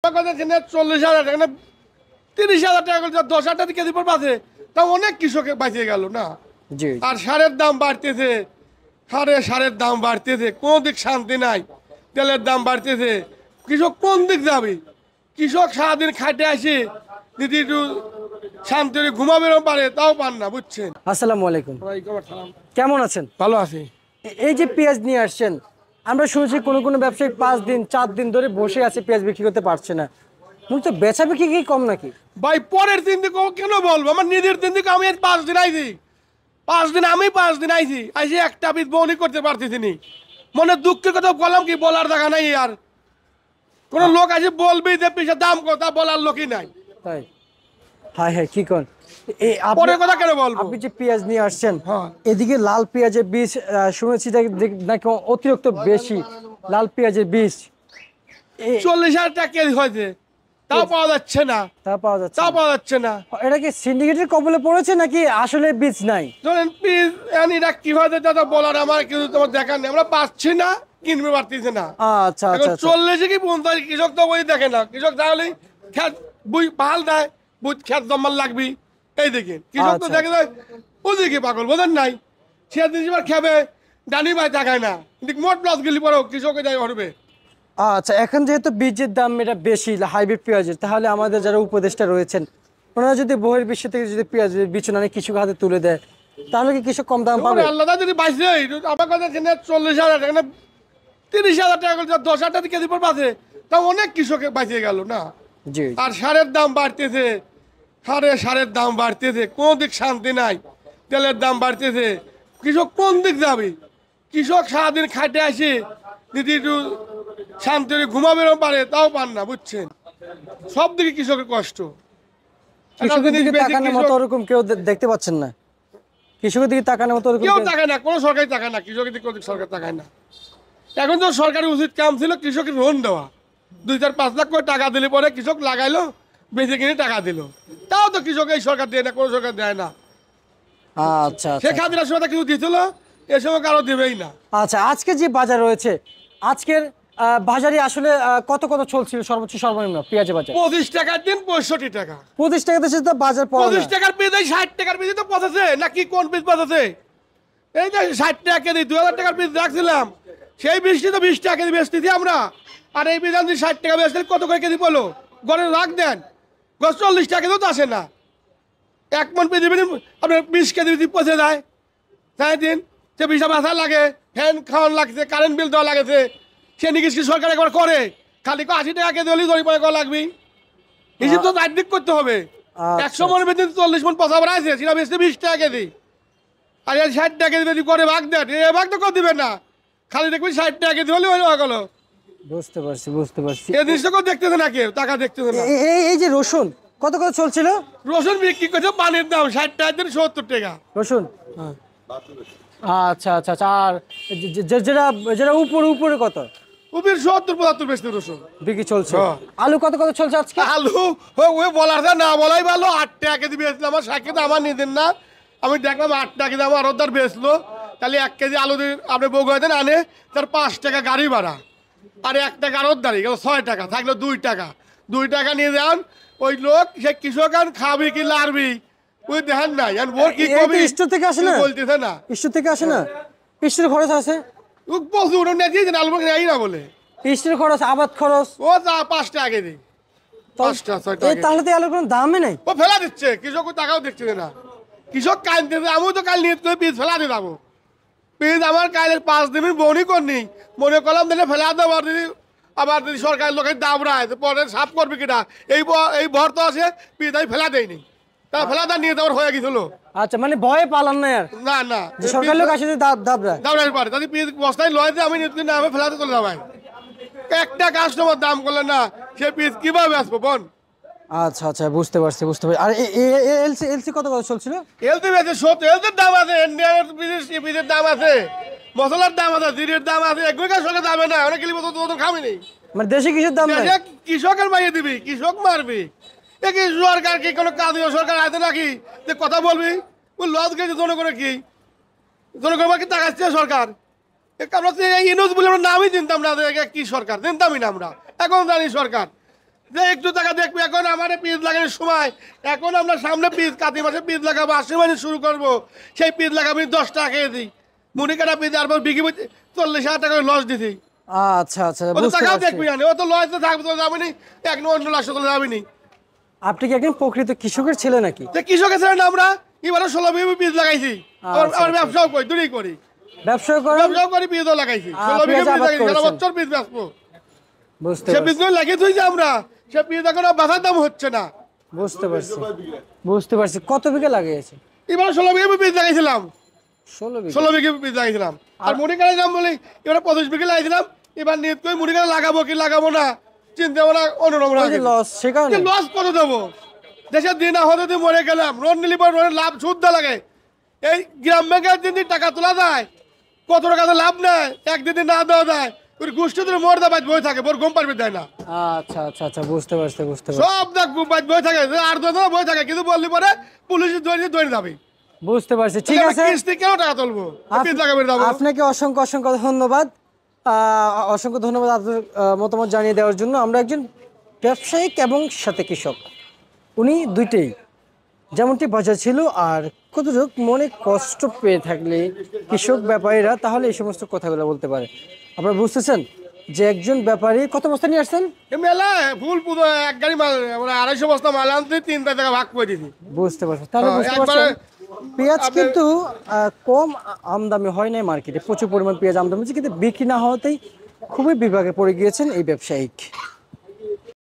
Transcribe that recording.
আমার কথা 40,000 টাকা না 30,000 টাকা করে 10,000 টাকা কেজি পর বাঁচে, তা অনেক কৃষকের বাঁচিয়ে গেল না। জি আর সারের দাম বাড়তেছে, সারের দাম বাড়তেছে, কোন দিক শান্তি নাই। তেলের দাম বাড়তেছে, কৃষক কোন দিক যাবে? কৃষক সারাদিন খাটে আসে, যদি একটু শান্তি ঘুমাবেও পারে, তাও পান না, বুঝছেন। আসসালামু আলাইকুম, কেমন আছেন? ভালো আছি। এই যে পেঁয়াজ নিয়ে আসছেন, আমরা শুনেছি কোনো কোনো ব্যবসায়ী 5 দিন 4 দিন ধরে বসে আছে, পেঁয়াজ বিক্রি করতে পারছে না। মূলত বেচা বিক্রি কি কম নাকি? ভাই পরের দিন থেকে কেন বলবো? আমার নিজের দিন থেকে আমি 5 দিন আইছি, 5 দিন আমি 5 দিন আইছি, আইসি একটা বীজ বউনি করতে পারতেছি নি। মনে দুঃখের কথা বললাম কি, বলার দেখা নাই। আর কোন লোক আছে বলবি যে পিসের দাম কথা, বলার লোকই নাই। তাই? হ্যাঁ হ্যাঁ, কি করেন? পরের কথা কেন বলবো? আপনি যে পেঁয়াজ নিয়ে আসছেন, হ্যাঁ। এদিকে লাল পেঁয়াজের বীজ শুনেছি নাকি অতিরিক্ত বেশি, লাল পেঁয়াজের বীজ 40,000 টাকা কেজি হয়েছে, তাও পাওয়া যাচ্ছে না, তা পাওয়া যাচ্ছে তাও না। পাওয়া যাচ্ছে না। এটা কি সিন্ডিকেটের কবলে পড়েছে নাকি আসলে বীজ নাই? ধরেন পিস এটা কি হয়েছে দাদা বলার আমার কিছু তোমার দেখার নেই। আমরা পাচ্ছি না, কিনবে পারতেছি না। আচ্ছা এখন আচ্ছা, 40 কি 50, কৃষক তো ওই দেখে না। কৃষক তাহলে খেত বুই পাল দেয়, বুঝ খেত জমাল লাগবি, এই দেখে কৃষক তো আচ্ছা। দেখে যায় ওদিকে পাগল, বোঝেন নাই। সে দিনবার খেবে ডানি ভাই টাকায় না, কিন্তু মোট লস গেলি পরেও কৃষকে যাই হরবে। আচ্ছা, এখন যেহেতু বীজের দাম এটা বেশি হাইব্রিড পেঁয়াজের, তাহলে আমাদের যারা উপদেষ্টা রয়েছেন ওনারা যদি বহির বিশ্ব থেকে যদি পেঁয়াজ বিচুন আনে কৃষক হাতে তুলে দেয়, তাহলে কি কৃষক কম দাম পাবে? আল্লাহ যদি বাইছে আমার কথা 40,000 টাকা না 30,000 টাকা করে 10,000 টাকা কেজি পর বাঁচে, তা অনেক কৃষকের বাঁচিয়ে গেল না। জি আর সারের দাম বাড়তেছে, সারের দাম বাড়তেছে, কোন দিক শান্তি নাই। তেলের দাম বাড়তেছে, কৃষক কোন দিক যাবে? কৃষক সারাদিন খাটে আসে, যদি একটু শান্তি ঘুমাবেও পারে, তাও পান না, বুঝছেন। সব দিকে কৃষকের কষ্ট। কৃষকের দিকে তাকানোর মতো ওরকম কেউ দেখতে পাচ্ছেন না? কৃষকের দিকে তাকানোর মতো ওরকম কেউ তাকায় না, কোনো সরকারি তাকায় না, কৃষকের দিকে কোনো সরকার তাকায় না। এখন তো সরকারের উচিত কাম ছিল কৃষকের লোন দেওয়া, 2-4-5 লাখ করে টাকা দিলে পরে কৃষক লাগাইলো, বেঁচে কিনে টাকা দিল। তাও তো কৃষক এই সরকার দেয় না, কোনো সরকার দেয় না। আচ্ছা সে আচ্ছা খাদিরার সময় কিছু দিয়েছিল, এ সময় কারো দেবেই না। আচ্ছা, আজকে যে বাজার রয়েছে, আজকের বাজারে আসলে কত কত চলছিল সর্বোচ্চ সর্বনিম্ন পেঁয়াজের বাজার? 25 টাকার দিন 65 টাকা। 25 টাকাতে সে তো বাজার পড়ে 25 টাকার পিস, 60 টাকার পিস তো পচাছে নাকি? কোন পিস পচাছে? এই যে 60 টাকা কেজি 2,000 টাকার পিস রাখছিলাম, সেই বৃষ্টি তো 20 টাকা কেজি বেচতেছি আমরা। আর এই পিস যদি 60 টাকা বেচতে কত করে কেজি পড়লো? ঘরে রাখ দেন, 40 টাকা কেজিও তো আসে না। 1 মন পিস আপনার 20 কেজি যদি পচে যায়, তাই দিন সে বিষা বাসা লাগে, ফ্যান খাওয়ান লাগছে, কারেন্ট বিল দেওয়া লাগছে। সে নিকিস কি সরকার একবার করে? খালি 80 টাকা কেজি হলেই ধরি পরে করা লাগবে। হিসেব তো চারদিক করতে হবে। 100 মনের বেতন 40 মন পচা আছে, সেটা বেচতে 20 টাকা কেজি। আর 60 টাকা কেজি যদি করে ভাগ দেন, এ ভাগ তো করে দিবেন না। খালি দেখবেন 60 টাকা কেজি হলে হয়ে গেল। বুঝতে পারছি বুঝতে পারছি। এই জিনিসটা কেউ দেখতেছে না, কেউ টাকা দেখতেছে না। এই যে রসুন কত করে চলছিল? রসুন বিক্রি করছে পানির দাম 60 টাকা দিন 70 টাকা রসুন। আচ্ছা আচ্ছা আচ্ছা, আর যেটা যেটা উপরে উপরে কত? উপর 70-75 বেচতে রসুন বিক্রি চলছে। হ্যাঁ। আলু কত কত চলছে আজকে? আলু ওই বলার না বলাই ভালো। 8 টাকা কেজি বেচলাম, আমার সাক্ষী তো আমার নিতেন না। আমি দেখলাম 8 টাকা কেজি আমার অর্ধার বেচলো। তাহলে 1 কেজি আলু আপনি বগুড়া দেন আনে, তার 5 টাকা গাড়ি ভাড়া, আর 1 টাকা অর্ধারি গেল 6 টাকা, থাকলো 2 টাকা। 2 টাকা নিয়ে যান, ওই লোক সে কৃষক আর খাবি কি লারবি ওই দেখেন নাই। আর ওর কি কবি স্টোর থেকে আসে না? বলতেছে না, স্টোর থেকে আসে না? স্টোর খরচ আছে, ও প্রচুর দিয়েছেন আলু নেই না বলে। স্টোর খরচ, আবাদ খরচ, ও যা 5 টাকা কেজি, 5 টাকা 6 টাকা। তাহলে তো আলুর কোনো দামই নেই। ও ফেলা দিচ্ছে, কৃষক টাকাও দেখছে না। কৃষক কাল দিতে, আমিও তো কাল নিয়ে পিস ফেলা দিয়ে যাবো। পিস আমার কালের 5 দিন বনি করনি, মনে করলাম দিলে ফেলা দেবো। আবার যদি সরকারের লোকের দাম রায় পরে সাফ করবে কিনা, এই ভর তো আছে, পিস আমি ফেলা দেয়নি। তা ফেলা দা নিয়ে যাওয়ার হয়ে গেছিল। আচ্ছা, মানে ভয়ে পালান না আর? না না, যে সরকার লোক আসে দাব রায় পারে যদি পিস বস্তায় লয় যে আমি নিতে না, আমি ফেলাতে চলে যাবাই। একটা কাস্টমার দাম করলে না, সে পিস কিভাবে আসবো বোন? আচ্ছা আচ্ছা, বুঝতে পারছি বুঝতে পারছি। আর এলসি এলসি কত কত চলছিল? এলতে বেশি সত্য, এলতের দাম আছে, ইন্ডিয়ানের বীজের দাম আছে, মশলার দাম আছে, জিরের দাম আছে, এগুলোর সঙ্গে দামে না। অনেক কিলি মতো তো খামিনি। মানে দেশি কিসের দাম নাই? কৃষকের মাইয়ে দিবি, কৃষক মারবি। এ কি সরকার কি কোনো কাজ সরকার আছে নাকি যে কথা বলবি? ওই লস গেছে জনগণের, কি জনগণ কি তাকাচ্ছে সরকার? আমরা এই নিউজ বলে আমরা নামই চিনতাম না, কি সরকার চিনতামই না আমরা। এখন জানি সরকার যে একটু টাকা দেখবি, এখন আমার পিস লাগানোর সময়, এখন আমরা সামনে পিস কাতি মাসে পিস লাগাবো, 80 মাসে শুরু করবো, সেই পিস লাগাবি 10 টাকা খেয়ে দিই, মুড়ি কাটা পিস তারপর বিক্রি 40,000 টাকা লস দিতি। আচ্ছা আচ্ছা, ও তো বুঝতে টাকাও পারছি। দেখবি না, ও তো লস তো থাকবে, তো যাবি নি, এক অন্য লাখ তো যাবি নি। আপনি কি একজন প্রকৃত কৃষকের ছেলে নাকি? যে কৃষকের ছেলে না আমরা, এবারে 16 বিঘা বীজ লাগাইছি, আমার ব্যবসাও করি, দুটোই করি, ব্যবসা করেন? ব্যবসাও করি, বীজও লাগাইছি, 16 বিঘা পেঁয়াজ বীজ আবাদ লাগাইছি, সারা করেছেন? বছর বীজ বেচবো। বুঝতে সে পারছি, বীজগুলো লাগিয়ে তুইছি আমরা, সে বীজ এখন আর বাজার দাম হচ্ছে না। বুঝতে পারছি, বুঝতে পারছি। কত বিঘা লাগিয়েছে? এবারে 16 বিঘা বীজ লাগাইছিলাম, 16 বিঘা। 16 বিঘা বীজ লাগাইছিলাম। আর মুড়ি কাটা দাম বলি এবারে 25 বিঘা লাগাইছিলাম, এবার নিয়ত করে মুড়ি কাটা লাগাবো কি লাগাবো না চিন্তা ভাবনা অন্যরকম ওই যে লস, সে কারণে লস কত দেবো, দেশের দিন হতে দিয়ে মরে গেলাম, লোন নিলি পরে লোনের লাভ সুদ দেওয়া লাগে। এই গ্রাম ব্যাংকের দিন দিন টাকা তোলা যায়, কত টাকাতে লাভ নেয়, একদিন না দেওয়া যায়, ওই গোষ্ঠী ধরে মরে দেয় বই থাকে, বোর ঘুম পারবে দেয় না, আচ্ছা আচ্ছা আচ্ছা, বুঝতে পারছি, বুঝতে পারছি, সব দেখ ঘুম বই থাকে, আর বই থাকে, কিন্তু বললি পরে পুলিশ ধরে যাবে। বুঝতে পারছি। ঠিক আছে, কিস্তি কেন টাকা তুলবো, পিস লাগাবে যাবো। আপনাকে অসংখ্য অসংখ্য ধন্যবাদ, অসংখ্য ধন্যবাদ আপনার মতামত জানিয়ে দেওয়ার জন্য। আমরা একজন ব্যবসায়িক এবং সাথে কৃষক, উনি দুইটাই, যেমনটি বাজার ছিল। আর কতটুক মনে কষ্ট পেয়ে থাকলে কৃষক ব্যাপারীরা তাহলে এই সমস্ত কথাগুলো বলতে পারে। আপনারা বুঝতেছেন যে একজন ব্যাপারী কত বস্তা নিয়ে আসছেন? মেলায় ফুল পুজো এক গাড়ি মাল, আমরা 250 বস্তা মাল আনতে 3 টাকা ভাগ করে দিছি। বুঝতে পারছেন, তাহলে বুঝতে একবারে পারছেন পেঁয়াজ কিন্তু কম আমদানি হয় নাই মার্কেটে, প্রচুর পরিমাণ পেঁয়াজ আমদানি হচ্ছে, কিন্তু বিক্রি না হওয়াতেই খুবই বিভাগে পড়ে গিয়েছেন এই ব্যবসায়িক।